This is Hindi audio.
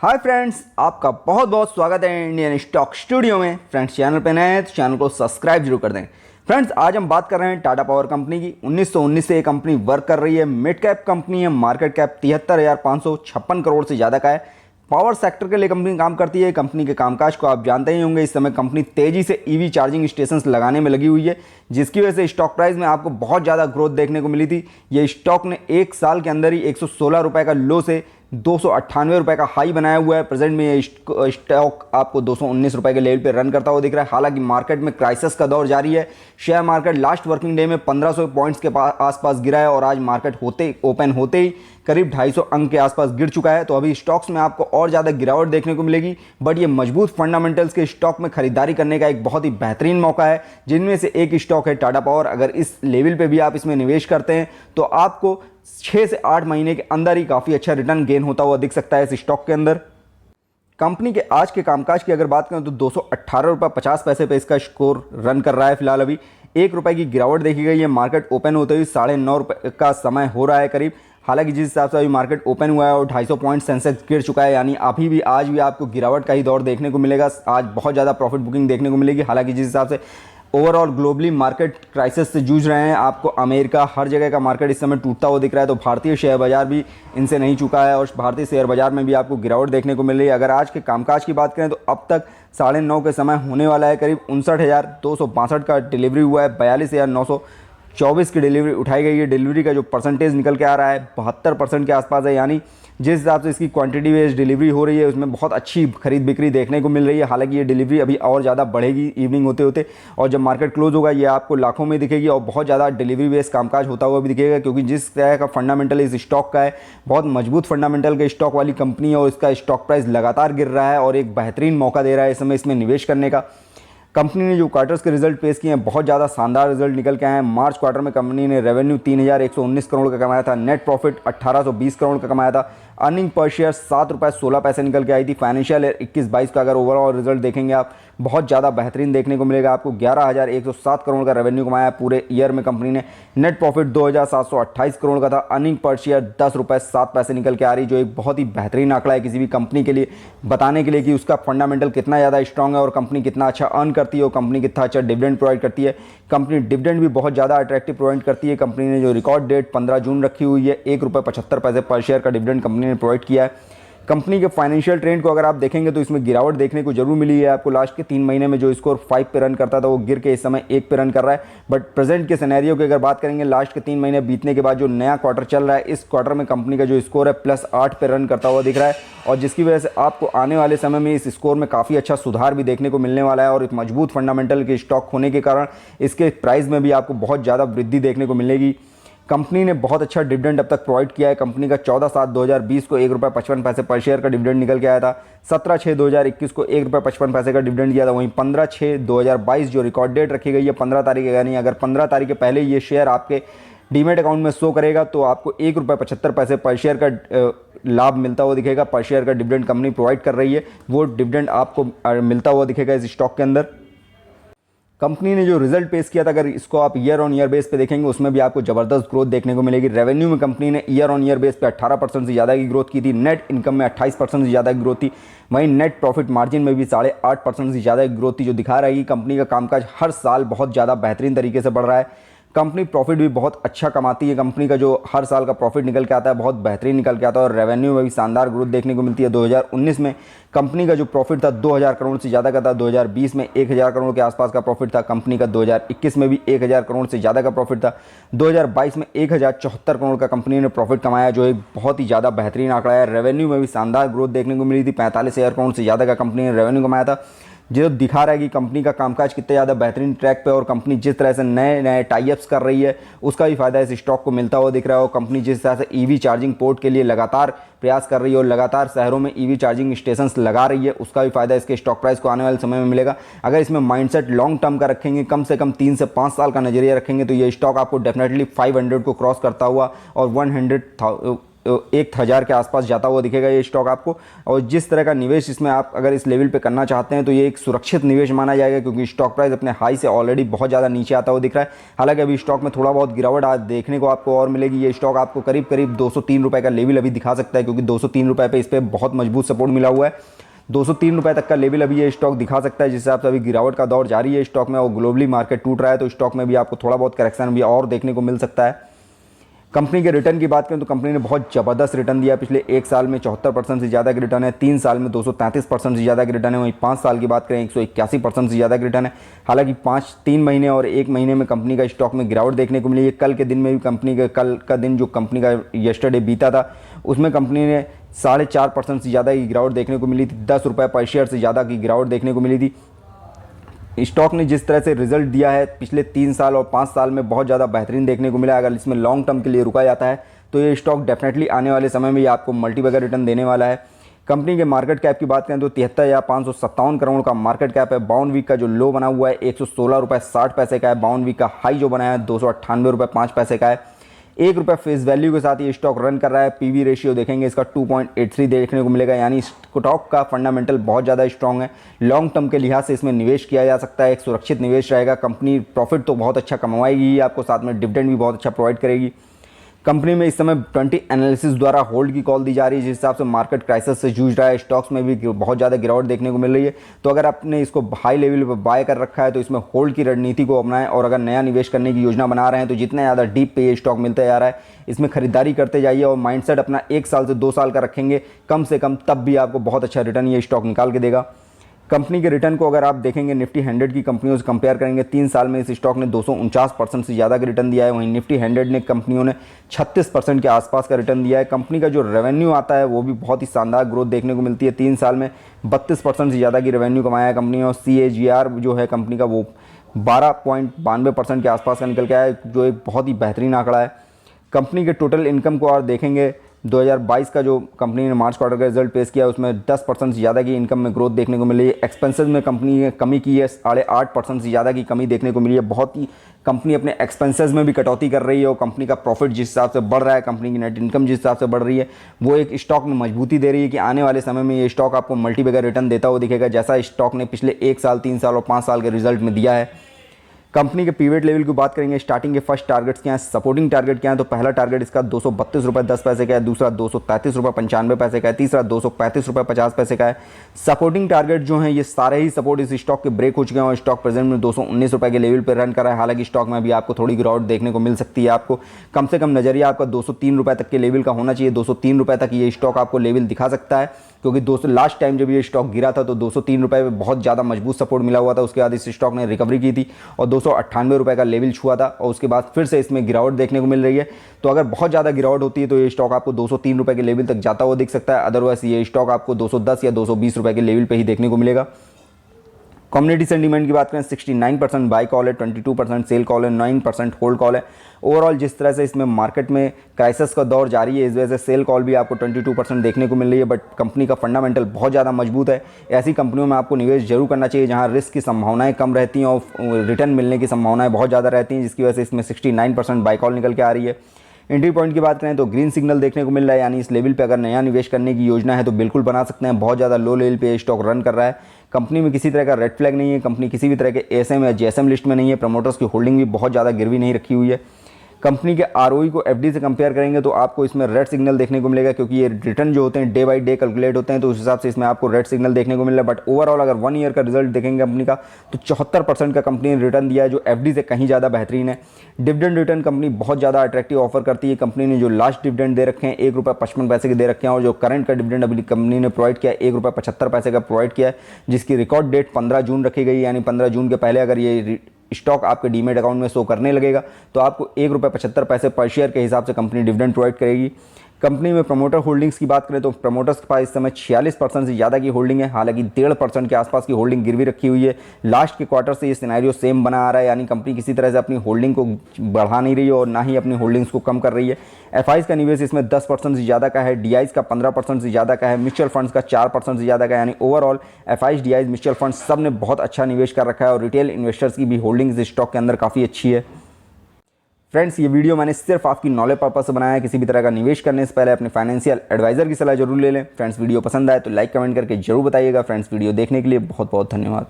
हाय फ्रेंड्स, आपका बहुत बहुत स्वागत है इंडियन स्टॉक स्टूडियो में। फ्रेंड्स, चैनल पे नए हैं तो चैनल को सब्सक्राइब जरूर कर दें। फ्रेंड्स, आज हम बात कर रहे हैं टाटा पावर कंपनी की। 1919 से ये कंपनी वर्क कर रही है। मिड कैप कंपनी है। मार्केट कैप 73,556 करोड़ से ज़्यादा का है। पावर सेक्टर के लिए कंपनी काम करती है। कंपनी के कामकाज को आप जानते ही होंगे। इस समय कंपनी तेज़ी से ईवी चार्जिंग स्टेशंस लगाने में लगी हुई है, जिसकी वजह से स्टॉक प्राइस में आपको बहुत ज़्यादा ग्रोथ देखने को मिली थी। ये स्टॉक ने एक साल के अंदर ही 116 रुपये का लो से 298 रुपये का हाई बनाया हुआ है। प्रेजेंट में ये स्टॉक आपको 219 रुपये के लेवल पे रन करता हुआ दिख रहा है। हालांकि मार्केट में क्राइसिस का दौर जारी है। Share market last working day में 1500 पॉइंट्स के आसपास गिरा है और आज मार्केट ओपन होते ही करीब 250 अंक के आसपास गिर चुका है। तो अभी स्टॉक्स में आपको और ज़्यादा गिरावट देखने को मिलेगी, बट ये मजबूत फंडामेंटल्स के स्टॉक में खरीदारी करने का एक बहुत ही बेहतरीन मौका है, जिनमें से एक स्टॉक है टाटा पावर। अगर इस लेवल पे भी आप इसमें निवेश करते हैं तो आपको 6 से 8 महीने के अंदर ही काफ़ी अच्छा रिटर्न गेन होता हुआ दिख सकता है इस स्टॉक के अंदर। कंपनी के आज के कामकाज की अगर बात करें तो 218 रुपये 50 पैसे पे इसका स्कोर रन कर रहा है। फिलहाल अभी 1 रुपये की गिरावट देखी गई है। मार्केट ओपन होते हुए 9.5 रुपये का समय हो रहा है करीब। हालांकि जिस हिसाब से अभी मार्केट ओपन हुआ है और 250 पॉइंट सेंसेक्स गिर चुका है, यानी अभी भी आज भी आपको गिरावट का ही दौर देखने को मिलेगा। आज बहुत ज़्यादा प्रॉफिट बुकिंग देखने को मिलेगी। हालांकि जिस हिसाब से ओवरऑल ग्लोबली मार्केट क्राइसिस से जूझ रहे हैं, आपको अमेरिका हर जगह का मार्केट इस समय टूटता हुआ दिख रहा है, तो भारतीय शेयर बाजार भी इनसे नहीं चुका है और भारतीय शेयर बाजार में भी आपको गिरावट देखने को मिल रही है। अगर आज के कामकाज की बात करें तो अब तक 9:30 के समय होने वाला है। करीब 59,262 का डिलीवरी हुआ है। 42,924 की डिलीवरी उठाई गई है। डिलीवरी का जो परसेंटेज निकल के आ रहा है 72% के आसपास है, यानी जिस हिसाब से इसकी क्वांटिटी बेस्ड डिलीवरी हो रही है उसमें बहुत अच्छी खरीद बिक्री देखने को मिल रही है। हालांकि ये डिलीवरी अभी और ज़्यादा बढ़ेगी इवनिंग होते होते, और जब मार्केट क्लोज होगा ये आपको लाखों में दिखेगी और बहुत ज़्यादा डिलीवरी बेस्ड कामकाज होता हुआ भी दिखेगा, क्योंकि जिस तरह का फंडामेंटल इस स्टॉक का है, बहुत मजबूत फंडामेंटल के स्टॉक वाली कंपनी है और इसका स्टॉक प्राइस लगातार गिर रहा है और एक बेहतरीन मौका दे रहा है इस समय इसमें निवेश करने का। कंपनी ने जो क्वार्टर्स के रिजल्ट पेश किए हैं बहुत ज़्यादा शानदार रिजल्ट निकल के आए हैं। मार्च क्वार्टर में कंपनी ने रेवेन्यू 3,119 करोड़ का कमाया था। नेट प्रॉफिट 1,820 करोड़ का कमाया था। अर्निंग पर शेयर 7 रुपये 16 पैसे निकल के आई थी। फाइनेंशियल ईयर 21-22 का अगर ओवरऑल रिजल्ट देखेंगे आप, बहुत ज़्यादा बेहतरीन देखने को मिलेगा। आपको 11,107 करोड़ का रेवेन्यू कमाया पूरे ईयर में कंपनी ने। नेट प्रॉफिट 2,728 करोड़ का था। अर्निंग पर शेयर 10 रुपये 7 पैसे निकल के आ रही, जो एक बहुत ही बेहतरीन आंकड़ा है किसी भी कंपनी के लिए, बताने के लिए कि उसका फंडामेंटल कितना ज़्यादा स्ट्रॉन्ग है और कंपनी कितना अच्छा अर्न करती है और कंपनी कितना अच्छा डिविडेंड प्रोवाइड करती है। कंपनी डिविडेंड भी बहुत ज़्यादा अट्रैक्टिव प्रोवाइड करती है। कंपनी ने जो रिकॉर्ड डेट 15 जून रखी हुई है, 1 रुपये 75 पैसे पर शेयर का डिविडेंड कंपनी ने प्रोवाइड किया है। कंपनी के फाइनेंशियल ट्रेंड को अगर आप देखेंगे तो इसमें गिरावट देखने को जरूर मिली है। आपको लास्ट के 3 महीने में जो स्कोर 5 पे रन करता था वो गिर के इस समय 1 पे रन कर रहा है। बट प्रेजेंट के सिनेरियो की अगर बात करेंगे, लास्ट के 3 महीने बीतने के बाद जो नया क्वार्टर चल रहा है, इस क्वार्टर में कंपनी का जो स्कोर है +8 पे रन करता हुआ दिख रहा है, और जिसकी वजह से आपको आने वाले समय में इस स्कोर में काफ़ी अच्छा सुधार भी देखने को मिलने वाला है। और एक मजबूत फंडामेंटल के स्टॉक होने के कारण इसके प्राइस में भी आपको बहुत ज़्यादा वृद्धि देखने को मिलेगी। कंपनी ने बहुत अच्छा डिविडेंड अब तक प्रोवाइड किया है। कंपनी का 14/7/2020 को 1 रुपये 55 पैसे पर शेयर का डिविडेंड निकल के आया था। 17/6/2021 को 1 रुपये 55 पैसे का डिविडेंड दिया था। वहीं 15/6/2022 जो रिकॉर्ड डेट रखी गई है 15 तारीख, यानी अगर 15 तारीख के पहले ये शेयर आपके डीमेट अकाउंट में शो करेगा तो आपको 1 रुपये 75 पैसे पर शेयर का लाभ मिलता हुआ दिखेगा। पर शेयर का डिविडेंड कंपनी प्रोवाइड कर रही है, वो डिविडेंड आपको मिलता हुआ दिखेगा इस स्टॉक के अंदर। कंपनी ने जो रिजल्ट पेश किया था, अगर इसको आप ईयर ऑन ईयर बेस पे देखेंगे उसमें भी आपको ज़बरदस्त ग्रोथ देखने को मिलेगी। रेवेन्यू में कंपनी ने ईयर ऑन ईयर बेस पे 18% से ज़्यादा की ग्रोथ की थी। नेट इनकम में 28% से ज़्यादा की ग्रोथ थी। वहीं नेट प्रॉफिट मार्जिन में भी 8.5% से ज़्यादा की ग्रोथ थी, जो दिखा रहा है कि कंपनी का कामकाज हर साल बहुत ज़्यादा बेहतरीन तरीके से बढ़ रहा है। कंपनी प्रॉफिट भी बहुत अच्छा कमाती है। कंपनी का जो हर साल का प्रॉफिट निकल के आता है बहुत बेहतरीन निकल के आता है और रेवेन्यू में भी शानदार ग्रोथ देखने को मिलती है। 2019 में कंपनी का जो प्रॉफिट था 2,000 करोड़ से ज़्यादा का था। 2020 में 1,000 करोड़ के आसपास का प्रॉफिट था कंपनी का। 2021 में भी 1,000 करोड़ से ज़्यादा का प्रॉफिट था। 2022 में 1,074 करोड़ का कंपनी ने प्रॉफिट कमाया, जो एक बहुत ही ज़्यादा बेहतरीन आंकड़ा है। रेवेन्यू में भी शानदार ग्रोथ देखने को मिली थी। 45,000 करोड़ से ज़्यादा का कंपनी ने रेवेन्यू कमाया था, जो दिखा रहा है कि कंपनी का कामकाज कितने ज़्यादा बेहतरीन ट्रैक पे और कंपनी जिस तरह से नए नए टाइप्स कर रही है उसका भी फायदा इस स्टॉक को मिलता हुआ दिख रहा है। और कंपनी जिस तरह से ईवी चार्जिंग पोर्ट के लिए लगातार प्रयास कर रही है और लगातार शहरों में ईवी चार्जिंग स्टेशंस लगा रही है, उसका भी फायदा इसके स्टॉक प्राइस को आने वाले समय में मिलेगा। अगर इसमें माइंडसेट लॉन्ग टर्म का रखेंगे, कम से कम 3 से 5 साल का नजरिया रखेंगे, तो ये स्टॉक आपको डेफिनेटली 500 को क्रॉस करता हुआ और 1,000 के आसपास जाता हुआ दिखेगा ये स्टॉक आपको। और जिस तरह का निवेश इसमें आप अगर इस लेवल पे करना चाहते हैं तो ये एक सुरक्षित निवेश माना जाएगा, क्योंकि स्टॉक प्राइस अपने हाई से ऑलरेडी बहुत ज़्यादा नीचे आता हुआ दिख रहा है। हालांकि अभी स्टॉक में थोड़ा बहुत गिरावट आज देखने को आपको और मिलेगी। ये स्टॉक आपको करीब करीब 203 रुपये का लेवल अभी दिखा सकता है, क्योंकि 203 रुपये पर इस पर बहुत मजबूत सपोर्ट मिला हुआ है। 203 रुपये तक का लेवल अभी ये स्टॉक दिखा सकता है, जिस हिसाब से अभी गिरावट का दौर जारी है स्टॉक में और ग्लोबली मार्केट टूट रहा है, तो स्टॉक में भी आपको थोड़ा बहुत करेक्शन भी और देखने को मिल सकता है। कंपनी के रिटर्न की बात करें तो कंपनी ने बहुत ज़बरदस्त रिटर्न दिया है। पिछले 1 साल में 74% से ज़्यादा के रिटर्न है, 3 साल में 233% से ज़्यादा के रिटर्न है, वहीं 5 साल की बात करें 181% से ज़्यादा के रिटर्न है। हालांकि 3 महीने और 1 महीने में कंपनी का स्टॉक में गिरावट देखने को मिली है। कल के दिन में भी कंपनी का कल का दिन जो कंपनी का यस्टरडे बीता था उसमें कंपनी ने 4.5% से ज़्यादा की गिरावट देखने को मिली थी। 10 रुपये पर शेयर से ज़्यादा की गिरावट देखने को मिली थी। स्टॉक ने जिस तरह से रिजल्ट दिया है पिछले 3 साल और 5 साल में बहुत ज़्यादा बेहतरीन देखने को मिला। अगर इसमें लॉन्ग टर्म के लिए रुका जाता है तो ये स्टॉक डेफिनेटली आने वाले समय में ये आपको मल्टीबैगर रिटर्न देने वाला है। कंपनी के मार्केट कैप की बात करें तो 73,557 करोड़ का मार्केट कैप है। 52 वीक का जो लो बना हुआ है 116 रुपये 60 पैसे का है। 52 वीक का हाई जो बनाया है 298 रुपये 5 पैसे का है। 1 रुपये फेस वैल्यू के साथ ये स्टॉक रन कर रहा है। पीवी रेशियो देखेंगे इसका 2.83 देखने को मिलेगा, यानी स्टॉक का फंडामेंटल बहुत ज़्यादा स्ट्रॉन्ग है। लॉन्ग टर्म के लिहाज से इसमें निवेश किया जा सकता है, एक सुरक्षित निवेश रहेगा। कंपनी प्रॉफिट तो बहुत अच्छा कमाएगी आपको, साथ में डिविडेंड भी बहुत अच्छा प्रोवाइड करेगी। कंपनी में इस समय 20 एनालिसिस द्वारा होल्ड की कॉल दी जा रही है, जिस हिसाब से मार्केट क्राइसिस से जूझ रहा है। स्टॉक्स में भी बहुत ज़्यादा गिरावट देखने को मिल रही है। तो अगर आपने इसको हाई लेवल पर बाय कर रखा है तो इसमें होल्ड की रणनीति को अपनाएं, और अगर नया निवेश करने की योजना बना रहे हैं तो जितना ज़्यादा डीप पे ये स्टॉक मिलता जा रहा है इसमें खरीदारी करते जाइए, और माइंडसेट अपना 1 साल से 2 साल का रखेंगे कम से कम, तब भी आपको बहुत अच्छा रिटर्न ये स्टॉक निकाल के देगा। कंपनी के रिटर्न को अगर आप देखेंगे निफ्टी 100 की कंपनियों से कंपेयर करेंगे, 3 साल में इस स्टॉक ने 249% से ज़्यादा का रिटर्न दिया है। वहीं निफ्टी 100 ने कंपनियों ने 36% के आसपास का रिटर्न दिया है। कंपनी का जो रेवेन्यू आता है वो भी बहुत ही शानदार ग्रोथ देखने को मिलती है। 3 साल में 32% से ज़्यादा की रेवेन्यू कमाया है कंपनी, और CAGR जो है कंपनी का वो 12.92% के आसपास का निकल के आया है, जो एक बहुत ही बेहतरीन आंकड़ा है। कंपनी के टोटल इनकम को और देखेंगे 2022 का जो कंपनी ने मार्च क्वार्टर का रिजल्ट पेश किया उसमें 10% से ज़्यादा की इनकम में ग्रोथ देखने को मिली है। एक्सपेंसेस में कंपनी ने कमी की है, 8.5% से ज़्यादा की कमी देखने को मिली है। बहुत ही कंपनी अपने एक्सपेंसेस में भी कटौती कर रही है, और कंपनी का प्रॉफिट जिस हिसाब से बढ़ रहा है, कंपनी की नेट इनकम जिस हिसाब से बढ़ रही है, वो एक स्टॉक में मजबूती दे रही है कि आने वाले समय में ये स्टॉक आपको मल्टीबैगर रिटर्न देता हुआ दिखेगा, जैसा स्टॉक ने पिछले 1 साल 3 साल और 5 साल के रिजल्ट में दिया है। कंपनी के पीवेट लेवल की बात करेंगे, स्टार्टिंग के फर्स्ट टारगेट्स क्या हैं, सपोर्टिंग टारगेट क्या है, तो पहला टारगेट इसका 232 रुपये 10 पैसे का है, दूसरा 233 रुपये 95 पैसे का है, तीसरा 235 रुपये 50 पैसे का है। सपोर्टिंग टारगेट जो हैं ये सारे ही सपोर्ट इस स्टॉक के ब्रेक हो चुके हैं, और स्टॉक प्रेजेंट में 219 रुपये के लेवल पर रन कर रहा है। हालांकि स्टॉक में भी आपको थोड़ी गिरावट देखने को मिल सकती है। आपको कम से कम नजरिया आपका 203 रुपये तक के लेवल का होना चाहिए। 203 रुपये तक ये स्टॉक आपको लेवल दिखा सकता है, क्योंकि लास्ट टाइम जब ये स्टॉक गिरा था तो 203 रुपये पे बहुत ज़्यादा मजबूत सपोर्ट मिला हुआ था। उसके बाद इस स्टॉक ने रिकवरी की थी और 298 रुपये का लेवल छुआ था, और उसके बाद फिर से इसमें गिरावट देखने को मिल रही है। तो अगर बहुत ज़्यादा गिरावट होती है तो ये स्टॉक आपको 203 रुपये के लेवल तक जाता हुआ दिख सकता है। अदरवाइज ये स्टॉक आपको 210 या 220 रुपये के लेवल पर ही देखने को मिलेगा। कम्युनिटी सेंटीमेंट की बात करें 69% बाई कॉल है, 22% सेल कॉल है, 9% होल्ड कॉल है। ओवरऑल जिस तरह से इसमें मार्केट में क्राइसिस का दौर जारी है, इस वजह से सेल कॉल भी आपको 22% देखने को मिल रही है। बट कंपनी का फंडामेंटल बहुत ज़्यादा मजबूत है। ऐसी कंपनियों में आपको निवेश जरूर करना चाहिए जहां रिस्क की संभावनाएं कम रहती हैं और रिटर्न मिलने की संभावनाएं बहुत ज़्यादा रहती हैं, जिसकी वजह से इसमें 69% बाई कॉल निकल के आ रही है। एंट्री पॉइंट की बात करें तो ग्रीन सिग्नल देखने को मिल रहा है, यानी इस लेवल पे अगर नया निवेश करने की योजना है तो बिल्कुल बना सकते हैं। बहुत ज़्यादा लो लेवल पे स्टॉक रन कर रहा है। कंपनी में किसी तरह का रेड फ्लैग नहीं है, कंपनी किसी भी तरह के एसएम या जेएसएम लिस्ट में नहीं है, प्रमोटर्स की होल्डिंग भी बहुत ज़्यादा गिरवी नहीं रखी हुई है। कंपनी के आरओई को एफडी से कंपेयर करेंगे तो आपको इसमें रेड सिग्नल देखने को मिलेगा, क्योंकि ये रिटर्न जो होते हैं डे बाई डे कैलकुलेट होते हैं, तो उस हिसाब से इसमें आपको रेड सिग्नल देखने को मिल रहा है। बट ओवरऑल अगर 1 ईयर का रिजल्ट देखेंगे कंपनी का तो 74% का कंपनी ने रिटर्न दिया है, जो एफडी से कहीं ज़्यादा बेहतरीन है। डिविडेंड रिटर्न कंपनी बहुत ज़्यादा अट्रैक्टिव ऑफर करती है। कंपनी ने जो लास्ट डिविडेंड दे रखे हैं 1 रुपये 55 पैसे के दे रखे हैं, और जो करंट का डिविडेंड अभी कंपनी ने प्रोवाइड किया है 1 रुपये 75 पैसे का प्रोवाइड किया है, जिसकी रिकॉर्ड डेट 15 जून रखी गई, यानी 15 जून के पहले अगर ये स्टॉक आपके डीमेट अकाउंट में शो करने लगेगा तो आपको 1 रुपये 75 पैसे पर शेयर के हिसाब से कंपनी डिविडेंड प्रोवाइड करेगी। कंपनी में प्रमोटर होल्डिंग्स की बात करें तो प्रमोटर्स के पास इस समय 46% से ज़्यादा की होल्डिंग है। हालांकि 1.5% के आसपास की होल्डिंग गिरवी रखी हुई है। लास्ट के क्वार्टर से ये सिनेरियो सेम बना आ रहा है, यानी कंपनी किसी तरह से अपनी होल्डिंग को बढ़ा नहीं रही है और ना ही अपनी होल्डिंग्स को कम कर रही है। एफआईज का निवेश इसमें 10% से ज़्यादा का है, डीआईज का 15% से ज़्यादा का है, म्यूचुअल फंड्स का 4% से ज़्यादा का है। यानी overall FIIs, DIs, mutual funds सब ने बहुत अच्छा निवेश कर रखा है, और रिटेल इन्वेस्टर्स की भी होल्डिंग्स इस स्टॉक के अंदर काफ़ी अच्छी है। फ्रेंड्स ये वीडियो मैंने सिर्फ आपकी नॉलेज पर्पज से बनाया है। किसी भी तरह का निवेश करने से पहले अपने फाइनेंशियल एडवाइजर की सलाह जरूर ले लें। फ्रेंड्स वीडियो पसंद आए तो लाइक कमेंट करके जरूर बताइएगा। फ्रेंड्स वीडियो देखने के लिए बहुत बहुत धन्यवाद।